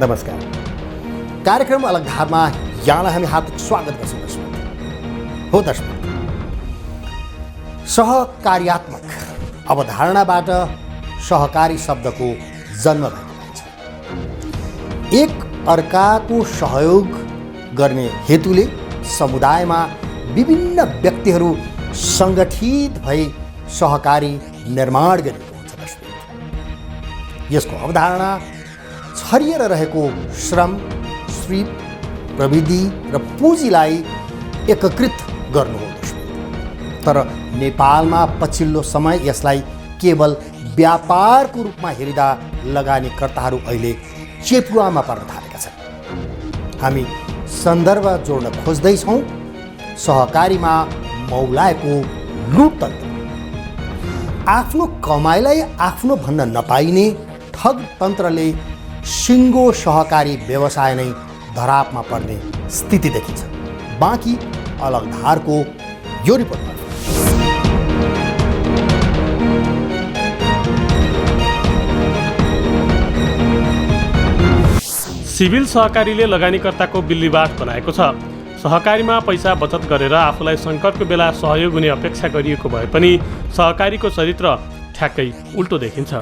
नमस्कार। कार्यक्रम अलग धारमा यहाँलाई हामी हार्दिक स्वागत गर्छौँ दर्शक। हो दर्शक, सहकार्यात्मक अवधारणाबाट सहकारी शब्दको जन्म भएको छ। एक अर्काको सहयोग गर्ने हेतुले समुदायमा विभिन्न व्यक्तिहरू सङ्गठित भई सहकारी निर्माण गरेको हुन्छ दर्शक। यसको अवधारणा छरिएर रहेको श्रम, श्री, प्रविधि र पुँजीलाई एकीकृत गर्नु हो दर्शक। तर नेपालमा पछिल्लो समय यसलाई केवल व्यापारको रूपमा हेरिँदा लगानीकर्ताहरू अहिले चेपुवामा पर्न थालेका छन्। हामी सन्दर्भ जोड्न खोज्दैछौँ सहकारीमा मौलाएको लुटतन्त्र। आफ्नो कमाइलाई आफ्नो भन्न नपाइने ठग तन्त्रले सिङ्गो सहकारी व्यवसाय नै धरापमा पर्ने स्थिति देखिन्छ। बाँकी अलग धारको यो रिपोर्टमा सिभिल सहकारीले लगानीकर्ताको बिल्लीबाठ बनाएको छ। सहकारीमा पैसा बचत गरेर आफूलाई सङ्कटको बेला सहयोग हुने अपेक्षा गरिएको भए पनि सहकारीको चरित्र ठ्याक्कै उल्टो देखिन्छ।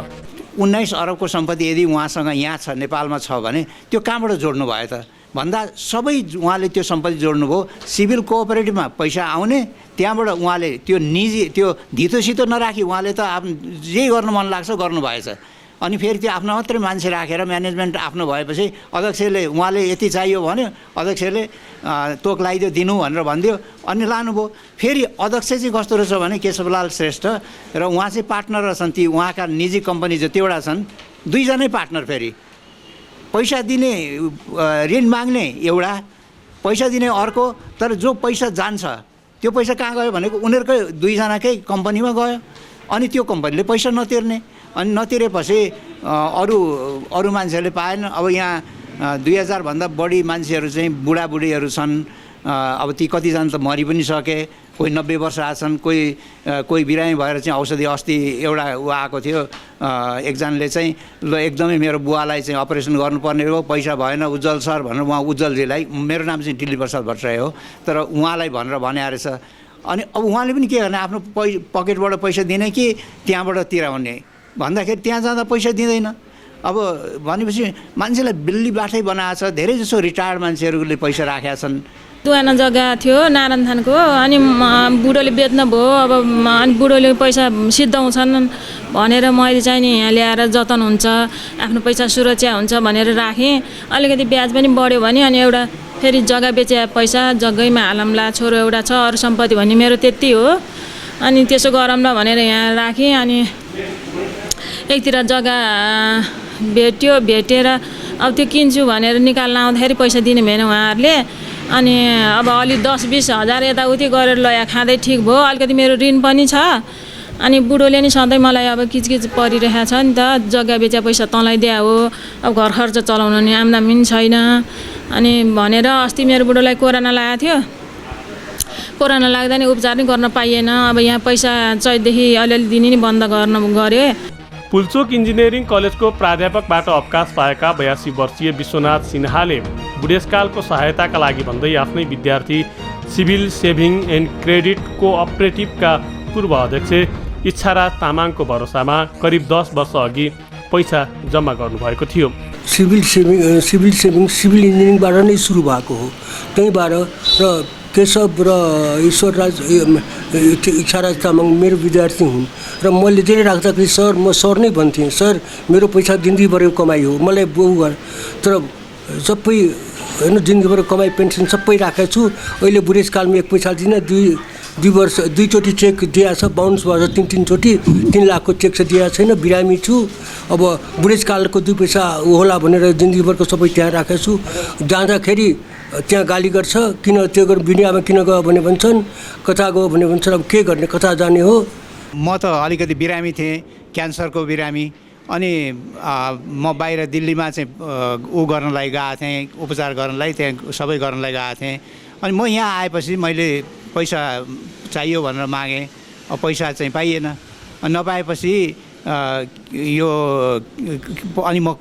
19 अरबको सम्पत्ति यदि उहाँसँग यहाँ छ, नेपालमा छ भने त्यो कहाँबाट जोड्नु भयो त भन्दा सबै उहाँले त्यो सम्पत्ति जोड्नुभयो। सिभिल कोअपरेटिभमा पैसा आउने, त्यहाँबाट उहाँले त्यो निजी त्यो धितोसितो नराखी उहाँले त जे गर्न मन लाग्छ गर्नुभएछ। अनि फेरि त्यो आफ्नो मात्रै मान्छे राखेर म्यानेजमेन्ट आफ्नो भएपछि अध्यक्षले उहाँले यति चाहियो भने अध्यक्षले तोक लगाइदियो दिनु भनेर भनिदियो अनि लानुभयो। फेरि अध्यक्ष चाहिँ कस्तो रहेछ भने केशवलाल श्रेष्ठ र उहाँ चाहिँ पार्टनर रहेछन्। ती उहाँका निजी कम्पनी जतिवटा छन् दुईजनै पार्टनर। फेरि पैसा दिने ऋण माग्ने एउटा, पैसा दिने अर्को। तर जो पैसा जान्छ त्यो पैसा कहाँ गयो भनेको उनीहरूकै दुईजनाकै कम्पनीमा गयो। अनि त्यो कम्पनीले पैसा नतिर्ने, अनि नतिरेपछि अरू मान्छेहरूले पाएन। अब यहाँ 2000 भन्दा बढी मान्छेहरू चाहिँ बुढाबुढीहरू छन्। अब ती कतिजना त मरि पनि सके, कोही 90 वर्ष आछन्, कोही बिरामी भएर चाहिँ औषधि अस्ति एउटा ऊ आएको थियो एकजनाले चाहिँ ल एकदमै मेरो बुवालाई चाहिँ अपरेसन गर्नुपर्ने हो, पैसा भएन उज्जवल सर भनेर उहाँ उज्जवलजीलाई, मेरो नाम चाहिँ दिल्ली प्रसाद भट्टराई हो, तर उहाँलाई भनेर भने रहेछ। अनि अब उहाँले पनि के गर्ने, आफ्नो पकेटबाट पैसा दिने कि त्यहाँबाट तिराउने भन्दाखेरि त्यहाँ जाँदा पैसा दिँदैन। अब भनेपछि मान्छेलाई बिल्लीबाठै बनाएको छ। धेरै जसो रिटायर्ड मान्छेहरूले पैसा राखेका छन्। दुवाना जग्गा थियो नारायणथानको, अनि बुढोले बेच्नु भयो। अब अनि बुढोले पैसा सिद्धाउँछन् भनेर मैले चाहिँ नि यहाँ ल्याएर जतन हुन्छ, आफ्नो पैसा सुरक्षा हुन्छ भनेर राखेँ। अलिकति ब्याज पनि बढ्यो भने अनि एउटा फेरि जग्गा बेचे पैसा जग्गैमा हालौँला, छोरो एउटा छ, अरू सम्पत्ति भन्ने मेरो त्यति हो। अनि त्यसो गरौँला भनेर यहाँ राखेँ। अनि एकतिर जग्गा भेटेर अब त्यो किन्छु भनेर निकाल्न आउँदाखेरि पैसा दिने भएन उहाँहरूले। अनि अब अलि 10-20 हजार यताउति गरेर लया खाँदै ठिक भयो। अलिकति मेरो ऋण पनि छ। अनि बुढोले नि सधैँ मलाई अब किचकिच परिरहेको छ नि त, जग्गा बेचे पैसा तँलाई दिया हो, अब घर खर्च चलाउनु नि आम्दानी पनि छैन। अनि भनेर अस्ति मेरो बुढोलाई कोरोना लागेको थियो। कोरोना लाग्दा नि उपचार नि गर्न पाइएन। अब यहाँ पैसा चैतदेखि अलिअलि दिने नि बन्द गर्यो। पुल्चोक इन्जिनियरिङ कलेजको प्राध्यापकबाट अवकाश पाएका 82 वर्षीय विश्वनाथ सिन्हाले बुढेसकालको सहायताका लागि भन्दै आफ्नै विद्यार्थी सिभिल सेभिङ एन्ड क्रेडिट कोअपरेटिभका पूर्व अध्यक्ष इच्छाराज तामाङको भरोसामा करिब 10 वर्ष अघि पैसा जम्मा गर्नुभएको थियो। सिभिल इन्जिनियरिङबाट नै सुरु भएको हो। त्यहीँबाट र केशव र ईश्वरराज इच्छाराज तामाङ मेरो विद्यार्थी हुन् र मैले धेरै राख्दाखेरि सर म सर नै भन्थेँ, सर मेरो पैसा जिन्दगीभरको कमाइ हो, मलाई बहु घर तर सबै होइन जिन्दगीभर कमाइ पेन्सन सबै राखेको छु। अहिले बुढेसकालमा एक पैसा दिनँ, दुईचोटि चेक दिएको छ, बाउन्स भएर 3 चोटि 3 लाखको चेक चाहिँ दिएको छैन। बिरामी छु। अब बुढेसकालको 2 पैसा होला भनेर जिन्दगीभरको सबै त्यहाँ राखेको छु। जाँदाखेरि त्यहाँ गाली गर्छ, किन त्यो बिनियामा किन गयो भने भन्छन्, कता गयो भने भन्छन्। अब के गर्ने, कता जाने हो। म त अलिकति बिरामी थिएँ, क्यान्सरको बिरामी। अनि म बाहिर दिल्लीमा चाहिँ ऊ गर्नलाई गएको थिएँ, उपचार गर्नलाई, त्यहाँ सबै गर्नलाई गएको थिएँ। अनि म यहाँ आएपछि मैले पैसा चाहियो भनेर मागेँ। अब पैसा चाहिँ पाइएन। नपाएपछि यो अनि म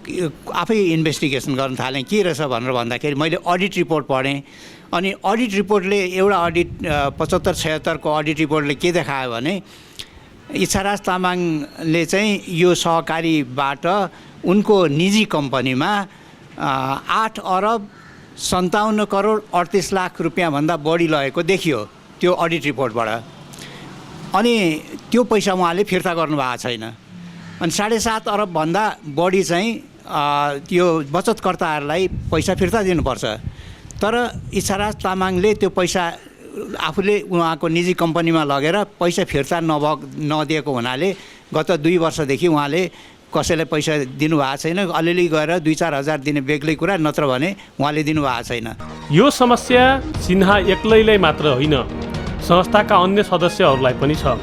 आफै इन्भेस्टिगेसन गर्न थालेँ के रहेछ भनेर भन्दाखेरि मैले अडिट रिपोर्ट पढेँ अनि अडिट रिपोर्टले एउटा अडिट 75-76 को अडिट रिपोर्टले के देखायो भने इच्छाराज तामाङले चाहिँ यो सहकारीबाट उनको निजी कम्पनीमा 8 अरब 57 करोड 38 लाख रुपियाँभन्दा बढी लगेको देखियो त्यो अडिट रिपोर्टबाट। अनि त्यो पैसा उहाँले फिर्ता गर्नुभएको छैन। अनि 7.5 अरबभन्दा बढी चाहिँ त्यो बचतकर्ताहरूलाई पैसा फिर्ता दिनुपर्छ। तर इच्छाराज तामाङले त्यो पैसा आफूले उहाँको निजी कम्पनीमा लगेर पैसा फिर्ता नदिएको हुनाले गत 2 वर्षदेखि उहाँले कसैलाई पैसा दिनुभएको छैन। अलिअलि गएर 2-4 हजार दिने बेग्लै कुरा, नत्र भने उहाँले दिनुभएको छैन। यो समस्या सिन्हा एक्लैलाई मात्र होइन, संस्थाका अन्य सदस्यहरूलाई पनि छ।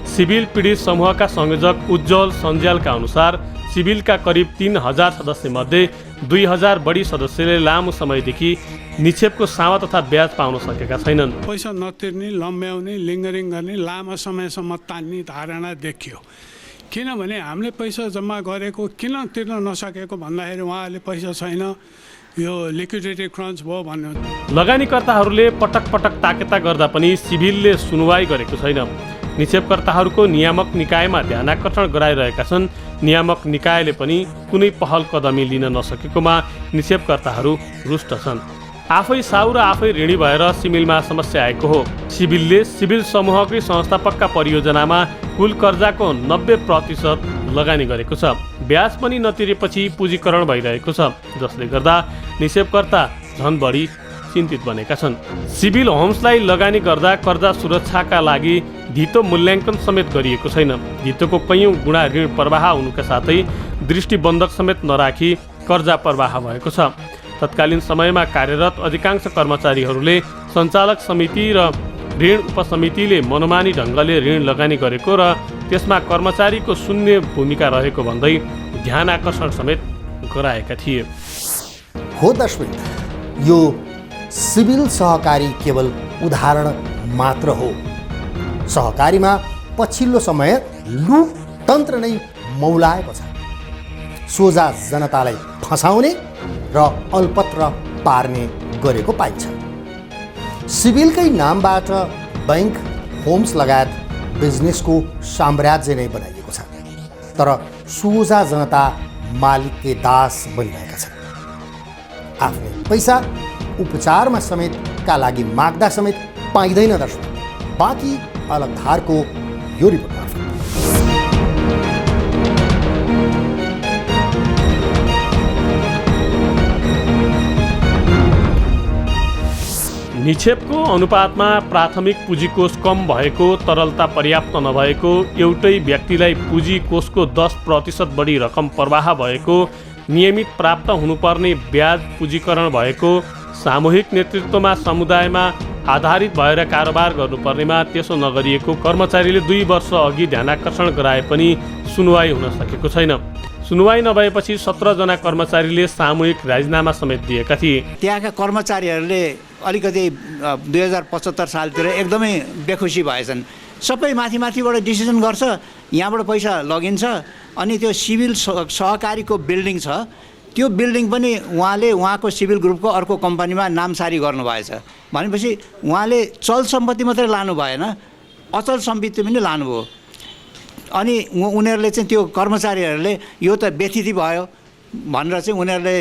सिभिल पीडित समूहका संयोजक उज्जवल सञ्जालका अनुसार सिभिलका करिब 3000 सदस्यमध्ये 2000 बढी सदस्यले लामो समयदेखि निक्षेपको सावा तथा ब्याज पाउन सकेका छैनन्। पैसा नतिर्ने, लम्ब्याउने, लिङ्गरिङ गर्ने, लामो समयसम्म तान्ने धारणा देखियो। किनभने हामीले पैसा जम्मा गरेको किन तिर्न नसकेको भन्दाखेरि उहाँहरूले पैसा छैन, यो लिक्विडिटी क्रन्च भयो भन्नु। लगानीकर्ताहरूले पटक पटक ताकेता गर्दा पनि सिभिलले सुनवाई गरेको छैन। निक्षेपकर्ताहरूको नियामक निकायमा ध्यानाकर्षण गराइरहेका छन्। नियामक निकायले पनि कुनै पहल कदमी लिन नसकेकोमा निक्षेपकर्ताहरू रुष्ट छन्। आफै साउ र आफै ऋणी भएर सिभिलमा समस्या आएको हो। सिभिलले सिभिल समूहकै संस्थापकका परियोजनामा कुल कर्जाको 90% लगानी गरेको छ। ब्याज पनि नतिरेपछि पुँजीकरण भइरहेको छ, जसले गर्दा निक्षेपकर्ता झन बढी चिन्तित बनेका छन्। सिभिल होम्सलाई लगानी गर्दा कर्जा सुरक्षाका लागि धितो मूल्याङ्कन समेत गरिएको छैन। धितोको कैयौँ गुणा ऋण प्रवाह हुनुका साथै दृष्टिबन्धक समेत नराखी कर्जा प्रवाह भएको छ। तत्कालीन समयमा कार्यरत अधिकांश कर्मचारीहरूले सञ्चालक समिति र ऋण उपसमितिले मनोमानी ढङ्गले ऋण लगानी गरेको र त्यसमा कर्मचारीको शून्य भूमिका रहेको भन्दै ध्यान आकर्षण समेत गराएका थिए। हो दर्शक, यो सिभिल सहकारी केवल उदाहरण मात्र हो। सहकारीमा पछिल्लो समय लुटतन्त्र नै मौलाएको छ। सोझा जनतालाई फसाउने र अल्पत्र पार्ने गरेको पाइन्छ। सिभिलकै नामबाट बैंक, होम्स लगायत बिजनेसको साम्राज्य नै बनाइएको छ। तर सोझा जनता मालिककै दास बनिरहेका छन्। आफ्नै पैसा उपचारमा समेत का लागि माग्दा समेत पाइँदैन। दर्शक, बाँकी अलग धारको यो रिपोर्ट। निक्षेपको अनुपातमा प्राथमिक पुँजीकोष कम भएको, तरलता पर्याप्त नभएको, एउटै व्यक्तिलाई पुँजी कोषको 10% बढी रकम प्रवाह भएको, नियमित प्राप्त हुनुपर्ने ब्याज पुँजीकरण भएको, सामूहिक नेतृत्वमा समुदायमा आधारित भएर कारोबार गर्नुपर्नेमा त्यसो नगरिएको, कर्मचारीले 2 वर्ष अघि ध्यानाकर्षण गराए पनि सुनवाई हुन सकेको छैन। सुनवाई नभएपछि 17 जना कर्मचारीले सामूहिक राजीनामा समेत दिएका थिए। त्यहाँका कर्मचारीहरूले अलिकति 2075 सालतिर एकदमै बेखुसी भएछन्। सबै माथिबाट डिसिजन गर्छ, यहाँबाट पैसा लगिन्छ। अनि त्यो सिभिल सहकारीको बिल्डिङ छ, त्यो बिल्डिङ पनि उहाँले उहाँको सिभिल ग्रुपको अर्को कम्पनीमा नामसारी गर्नुभएछ। भनेपछि उहाँले चल सम्पत्ति मात्रै लानु भएन, अचल सम्पत्ति पनि लानुभयो। अनि उनीहरूले चाहिँ त्यो कर्मचारीहरूले यो त बेथिति भयो भनेर चाहिँ उनीहरूले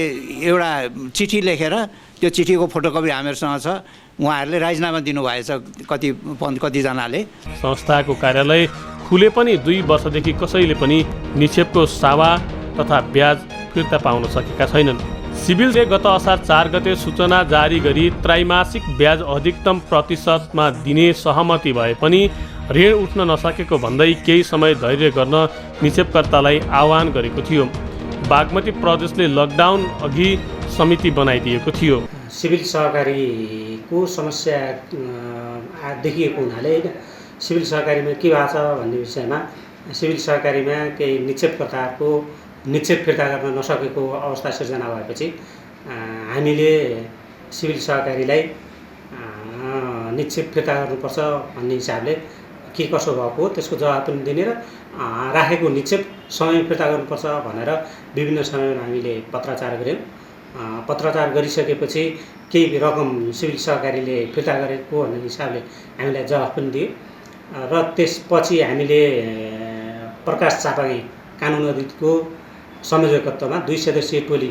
एउटा चिठी लेखेर, त्यो चिठीको फोटोकपी हामीहरूसँग छ, उहाँहरूले राजीनामा दिनुभएछ कतिजनाले। संस्थाको कार्यालय खुले पनि 2 वर्षदेखि कसैले पनि निक्षेपको सावा तथा ब्याज फिर्ता पाउन सकेका छैनन्। सिभिलले गत असार 4 गते सूचना जारी गरी त्रैमासिक ब्याज अधिकतम प्रतिशतमा दिने सहमति भए पनि ऋण उठ्न नसकेको भन्दै केही समय धैर्य गर्न निक्षेपकर्तालाई आह्वान गरेको थियो। बागमती प्रदेशले लकडाउन अघि समिति बनाइदिएको थियो। सिभिल सहकारीको समस्या देखिएको हुनाले होइन, सिभिल सहकारीमा के भएको छ भन्ने विषयमा सिभिल सहकारीमा केही निक्षेपकर्ताहरूको निक्षेप फिर्ता गर्न नसकेको अवस्था सिर्जना भएपछि हामीले सिभिल सहकारीलाई निक्षेप फिर्ता गर्नुपर्छ भन्ने हिसाबले के कसो भएको त्यसको जवाब पनि दिने र राखेको निक्षेप समय फिर्ता गर्नुपर्छ भनेर विभिन्न समयमा हामीले पत्राचार गऱ्यौँ। पत्राचार गरिसकेपछि केही रकम सिभिल सहकारीले फिर्ता गरेको भन्ने हिसाबले हामीलाई जवाफ पनि दियो र त्यसपछि हामीले प्रकाश चापागाई कानुन अधिको संयोजकत्वमा 2 सदस्यीय टोली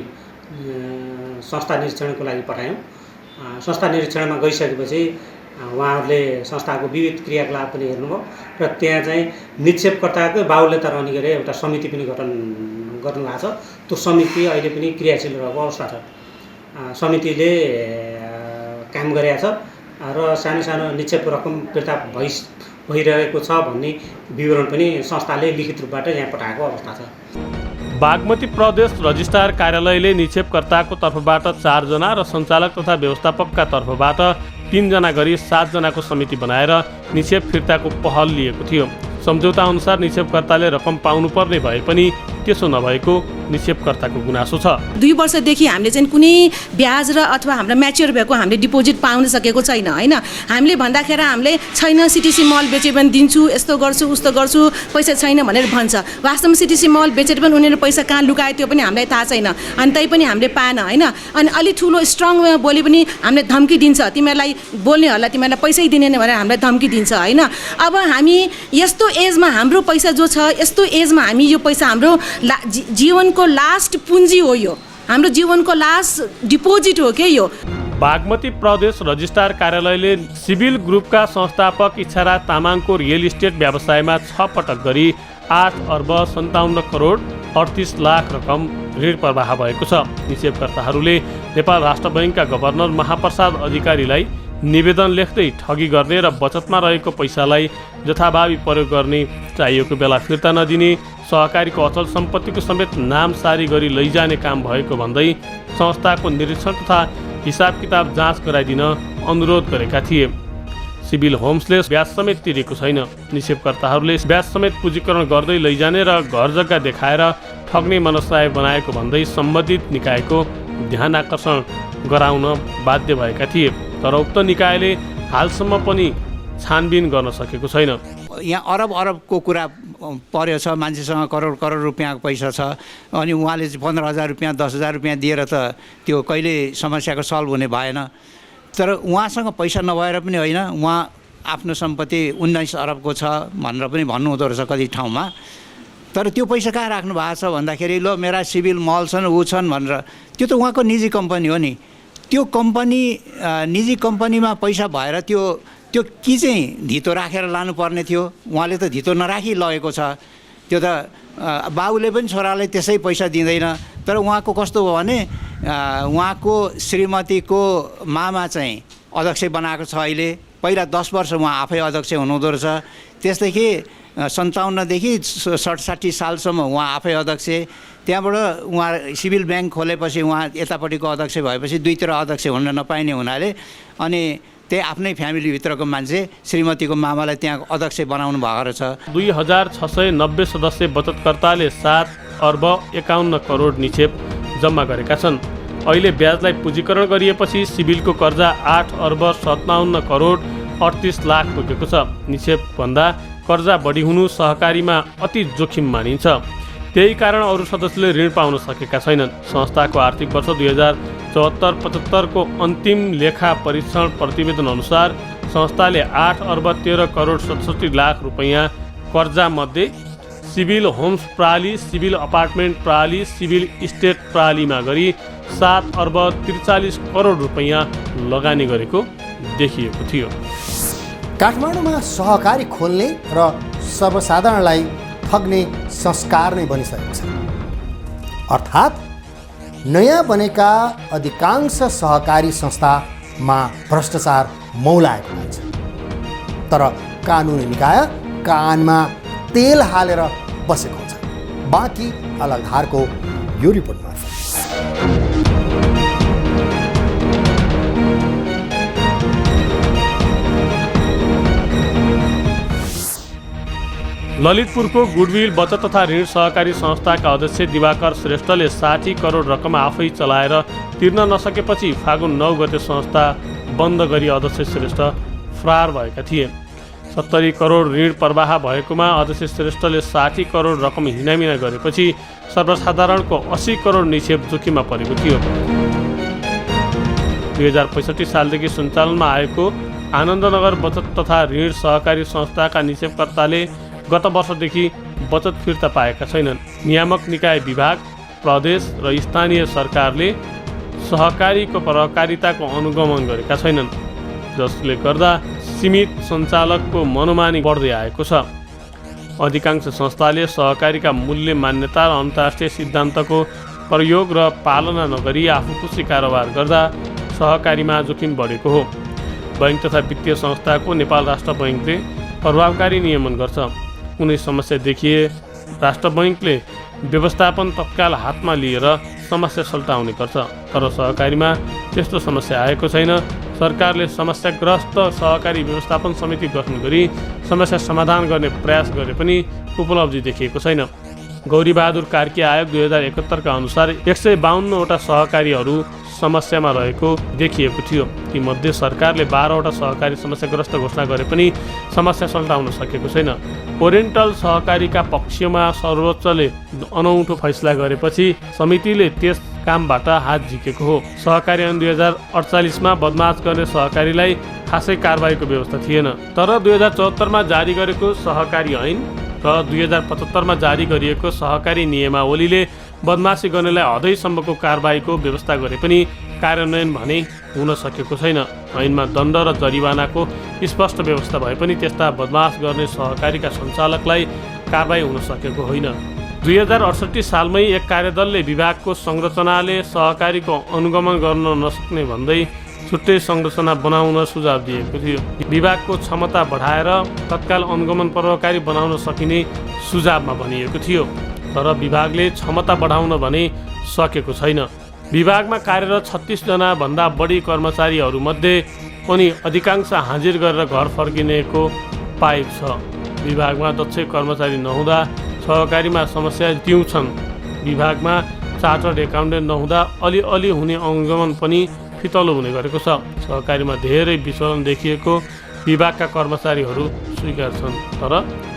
संस्था निरीक्षणको लागि पठायौँ। संस्था निरीक्षणमा गइसकेपछि उहाँहरूले संस्थाको विविध क्रियाकलाप पनि हेर्नुभयो र त्यहाँ चाहिँ निक्षेपकर्ताकै बाहुल्यता रहने गरी एउटा समिति पनि गठन गर्नुभएको छ। त्यो समिति अहिले पनि क्रियाशील रहेको अवस्था छ। समितिले काम गरेको छ र सानो सानो निक्षेप रकम फिर्ता भइरहेको छ भन्ने विवरण पनि संस्थाले लिखित रूपबाट यहाँ पठाएको अवस्था छ। बागमती प्रदेश रजिस्ट्रार कार्यालयले निक्षेपकर्ताको तर्फबाट 4 जना र सञ्चालक तथा व्यवस्थापकका तर्फबाट 3 जना गरी 7 जनाको समिति बनाएर निक्षेप फिर्ताको पहल लिएको थियो। सम्झौता अनुसार निक्षेपकर्ताले रकम पाउनुपर्ने भए पनि त्यसो नभएको निक्षेपकर्ताको गुनासो छ। 2 वर्षदेखि हामीले चाहिँ कुनै ब्याज र अथवा हाम्रो म्याच्योर भएको हामीले डिपोजिट पाउन सकेको छैन हैन। हामीले भन्दाखेरि हामीले छैन सिटिसी मल बेचे पनि दिन्छु, यस्तो गर्छु उस्तो गर्छु, पैसा छैन भनेर भन्छ। वास्तवमा सिटिसी मल बेचेर पनि उनीहरूले पैसा कहाँ लुकायो त्यो पनि हामीलाई थाहा छैन। अनि तै पनि हामीले पाएन हैन। अनि अलि ठुलो स्ट्रङ बोली पनि हामीले धम्की दिन्छ, तिमीहरूलाई बोल्नेहरूलाई तिमीहरूलाई पैसै दिने भनेर हामीलाई धम्की दिन्छ हैन। अब हामी यस्तो एजमा हाम्रो पैसा जो छ, यस्तो एजमा हामी यो पैसा हाम्रो जीवनको लास्ट पुँजी हो, यो हाम्रो जीवनको लास्ट डिपोजिट हो के यो। बागमती प्रदेश रजिस्ट्रार कार्यालयले सिभिल ग्रुपका संस्थापक इच्छाराज तामाङको रियल इस्टेट व्यवसायमा 6 पटक गरी 8 अर्ब 57 करोड 38 लाख रकम ऋण प्रवाह भएको छ। निक्षेपकर्ताहरूले नेपाल राष्ट्र बैङ्कका गभर्नर महाप्रसाद अधिकारीलाई निवेदन लेख्दै ठगी गर्ने र बचतमा रहेको पैसालाई जथाभावी प्रयोग गर्ने, चाहिएको बेला फिर्ता नदिने, सहकारीको अचल सम्पत्तिको समेत नाम सारी गरी लैजाने काम भएको भन्दै संस्थाको निरीक्षण तथा हिसाब किताब जाँच गराइदिन अनुरोध गरेका थिए। सिभिल होम्सले ब्याज समेत तिरेको छैन। निक्षेपकर्ताहरूले ब्याज समेत पुँजीकरण गर्दै लैजाने र घर जग्गा देखाएर ठग्ने मनसाय बनाएको भन्दै सम्बन्धित निकायको ध्यान आकर्षण गराउन बाध्य भएका थिए। तर उक्त निकायले हालसम्म पनि छानबिन गर्न सकेको छैन। यहाँ अरबको कुरा पर्यो छ, मान्छेसँग करोड रुपियाँको पैसा छ, अनि उहाँले 15,000 रुपियाँ 10,000 रुपियाँ दिएर त त्यो कहिले समस्याको सल्भ हुने भएन। तर उहाँसँग पैसा नभएर पनि होइन, उहाँ आफ्नो सम्पत्ति 19 अरबको छ भनेर पनि भन्नुहुँदो रहेछ कति ठाउँमा। तर त्यो पैसा कहाँ राख्नु भएको छ भन्दाखेरि ल मेरा सिभिल मल छन् ऊ छन् भनेर, त्यो त उहाँको निजी कम्पनी हो नि। त्यो कम्पनी निजी कम्पनीमा पैसा भएर त्यो कि चाहिँ धितो राखेर लानुपर्ने थियो, उहाँले त धितो नराखी लगेको छ। त्यो त बाबुले पनि छोरालाई त्यसै पैसा दिँदैन। तर उहाँको कस्तो हो भने उहाँको श्रीमतीको मामा चाहिँ अध्यक्ष बनाएको छ अहिले। पहिला 10 वर्ष उहाँ आफै अध्यक्ष हुनुहुँदो रहेछ। त्यसदेखि 57देखि 67 सालसम्म उहाँ आफै अध्यक्ष। त्यहाँबाट उहाँ सिभिल ब्याङ्क खोलेपछि उहाँ यतापट्टिको अध्यक्ष भएपछि दुईतिर अध्यक्ष हुन नपाइने हुनाले अनि त्यही आफ्नै फ्यामिलीभित्रको मान्छे श्रीमतीको मामालाई त्यहाँ अध्यक्ष बनाउनु भएको रहेछ। 2690 सदस्य बचतकर्ताले 7 अर्ब 51 करोड निक्षेप जम्मा गरेका छन्। अहिले ब्याजलाई पुँजीकरण गरिएपछि सिभिलको कर्जा 8 अर्ब 57 करोड 38 लाख पुगेको छ। निक्षेपभन्दा कर्जा बढी हुनु सहकारीमा अति जोखिम मानिन्छ। त्यही कारण अरू सदस्यले ऋण पाउन सकेका छैनन्। संस्थाको आर्थिक वर्ष 2074-75 को अन्तिम लेखा परीक्षण प्रतिवेदन अनुसार संस्थाले 8 अर्ब 13 करोड 67 लाख रुपैयाँ कर्जा मध्ये सिभिल होम्स प्रणाली, सिभिल अपार्टमेन्ट प्रणाली, सिभिल इस्टेट प्रणालीमा गरी 7 अर्ब 43 करोड रुपैयाँ लगानी गरेको देखिएको थियो। काठमाडौँमा सहकारी खोल्ने र सर्वसाधारणलाई ठग्ने संस्कार नै बनिसकेको छ। अर्थात् नयाँ बनेका अधिकांश सहकारी संस्थामा भ्रष्टाचार मौलाएको हुन्छ। तर कानुनी निकाय कानमा तेल हालेर बसेको हुन्छ। बाँकी अलगधारको यो रिपोर्ट मार्फत। ललितपुरको गुडविल बचत तथा ऋण सहकारी संस्थाका अध्यक्ष दिवाकर श्रेष्ठले 60 करोड रकम आफै चलाएर तिर्न नसकेपछि फागुन 9 गते संस्था बन्द गरी अध्यक्ष श्रेष्ठ फरार भएका थिए। 70 करोड ऋण प्रवाह भएकोमा अध्यक्ष श्रेष्ठले 60 करोड रकम हिनामिना गरेपछि सर्वसाधारणको 80 करोड निक्षेप जोखिममा परेको थियो। 2065 सालदेखि सञ्चालनमा आएको आनन्दनगर बचत तथा ऋण सहकारी संस्थाका निक्षेपकर्ताले गत वर्षदेखि बचत फिर्ता पाएका छैनन्। नियामक निकाय विभाग, प्रदेश र स्थानीय सरकारले सहकारीको प्रभावकारिताको अनुगमन गरेका छैनन्, जसले गर्दा सीमित सञ्चालकको मनोमानी बढ्दै आएको छ। अधिकांश संस्थाले सहकारीका मूल्य मान्यता र अन्तर्राष्ट्रिय सिद्धान्तको प्रयोग र पालना नगरी आफू खुसी कारोबार गर्दा सहकारीमा जोखिम बढेको हो। बैंक तथा वित्तीय संस्थाको नेपाल राष्ट्र बैंकले प्रभावकारी नियमन गर्छ। कुनै समस्या देखिए राष्ट्र बैंकले व्यवस्थापन तत्काल हातमा लिएर समस्या सल्टाउने गर्छ, तर सहकारीमा त्यस्तो समस्या आएको छैन। सरकारले समस्याग्रस्त सहकारी व्यवस्थापन समिति गठन गरी समस्या समाधान गर्ने प्रयास गरे पनि उपलब्धि देखिएको छैन। गौरीबहादुर कार्की आयोग 2071 का अनुसार 152वटा सहकारीहरू समस्यामा रहेको देखिएको थियो। तीमध्ये सरकारले 12वटा सहकारी समस्याग्रस्त घोषणा गरे पनि समस्या सल्टाउन सकेको छैन। ओरिएन्टल सहकारीका पक्षमा सर्वोच्चले अनौठो फैसला गरेपछि समितिले त्यस कामबाट हात झिकेको हो। सहकारी ऐन 2048 बदमास गर्ने सहकारीलाई खासै कारबाहीको व्यवस्था थिएन, तर 2074 जारी गरेको सहकारी ऐन र 2075 जारी गरिएको सहकारी नियमावलीले बदमासी गर्नेलाई हदैसम्मको कारबाहीको व्यवस्था गरे पनि कार्यान्वयन भने हुन सकेको छैन। ऐनमा दण्ड र जरिवानाको स्पष्ट व्यवस्था भए पनि त्यस्ता बदमास गर्ने सहकारीका सञ्चालकलाई कारबाही हुन सकेको होइन। 2068 सालमै एक कार्यदलले विभागको संरचनाले सहकारीको अनुगमन गर्न नसक्ने भन्दै छुट्टै संरचना बनाउन सुझाव दिएको थियो। विभागको क्षमता बढाएर तत्काल अनुगमन प्रभावकारी बनाउन सकिने सुझावमा भनिएको थियो, तर विभागले क्षमता बढाउन भने सकेको छैन। विभागमा कार्यरत 36 जना भन्दा बढी कर्मचारीहरूमध्ये पनि अधिकांश हाजिर गरेर घर फर्किनेको पाइप छ। विभागमा दक्ष कर्मचारी नहुँदा सहकारीमा समस्या तिउँछन्। विभागमा चार्टर्ड एकाउन्टेन्ट नहुँदा अलिअलि हुने अनुगमन पनि फितलो हुने गरेको छ। सहकारीमा धेरै विचलन देखिएको विभागका कर्मचारीहरू स्वीकार छन्, तर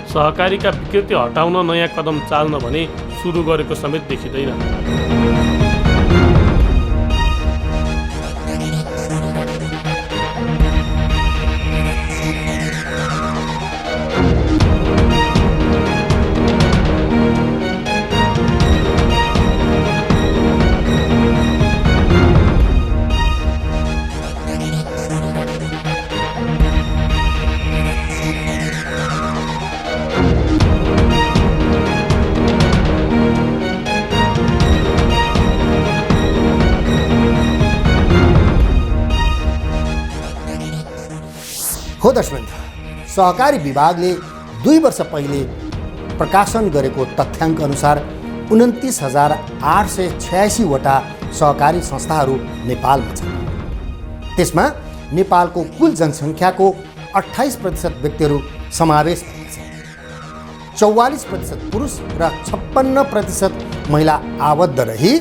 सहकारीका विकृति हटाउन नयाँ कदम चाल्न भने सुरु गरेको समेत देखिँदैन। हो दर्शक, सहकारी विभागले 2 वर्ष पहिले प्रकाशन गरेको तथ्याङ्क अनुसार 29,886 वटा सहकारी संस्थाहरू नेपालमा छन्। त्यसमा नेपालको कुल जनसङ्ख्याको 28% व्यक्तिहरू समावेश भएका छन्। 44% पुरुष र 56% महिला आबद्ध रही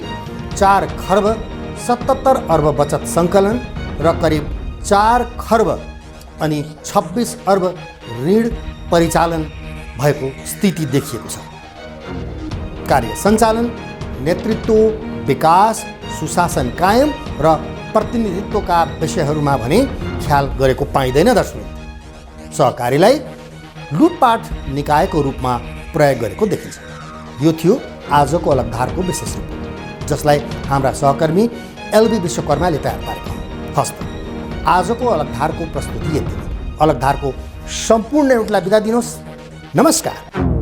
4 खर्ब 77 अर्ब बचत सङ्कलन र करिब 4 खर्ब अनि 26 अर्ब ऋण परिचालन भएको स्थिति देखिएको छ। कार्य सञ्चालन, नेतृत्व, विकास, सुशासन कायम र प्रतिनिधित्वका विषयहरूमा भने ख्याल गरेको पाइँदैन। दर्शक, सहकारीलाई लुटपाट निकायको रूपमा प्रयोग गरेको देखिन्छ। यो थियो आजको अलगधारको विशेष रिपोर्ट, जसलाई हाम्रा सहकर्मी एलबी विश्वकर्माले तयार पारेका हुन्। हस्त आजको अलगधारको प्रस्तुति यति। अलगधारको सम्पूर्ण एउटलाई बिदा दिनुहोस्। नमस्कार।